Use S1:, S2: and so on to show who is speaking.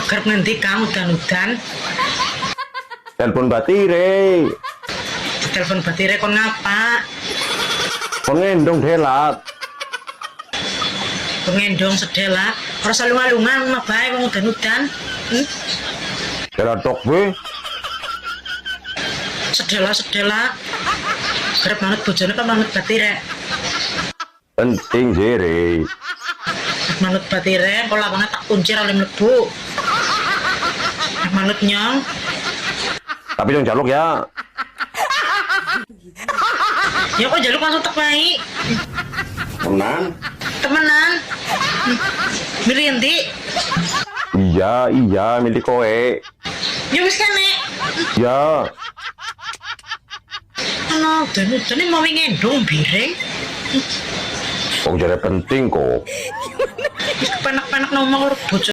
S1: Kerep ngendi kamu udan-udan?
S2: Telepon batire.
S1: Telepon batire kon ngapa?
S2: Kon ngendong delat.
S1: Pengendong sedela. Ora salungan-lungan mah bae wong udan-udan.
S2: Delat tok we.
S1: Sedela. Kerep manut bojone apa manut batire?
S2: Penting jere.
S1: Manut batire kok lawange tak kunci oleh mlebu. Manut nyong.
S2: Tapi yang jaluk ya.
S1: Ya kok jaluk langsung tek wae. Temenan. Milih endi?
S2: Iya, milik kowe.
S1: Ya wis kan, Nek.
S2: Ya,
S1: Ano, udan-udan mau ngendong biring.
S2: kok jare penting kok.
S1: Wis kepenak-penak ngomong karo bojo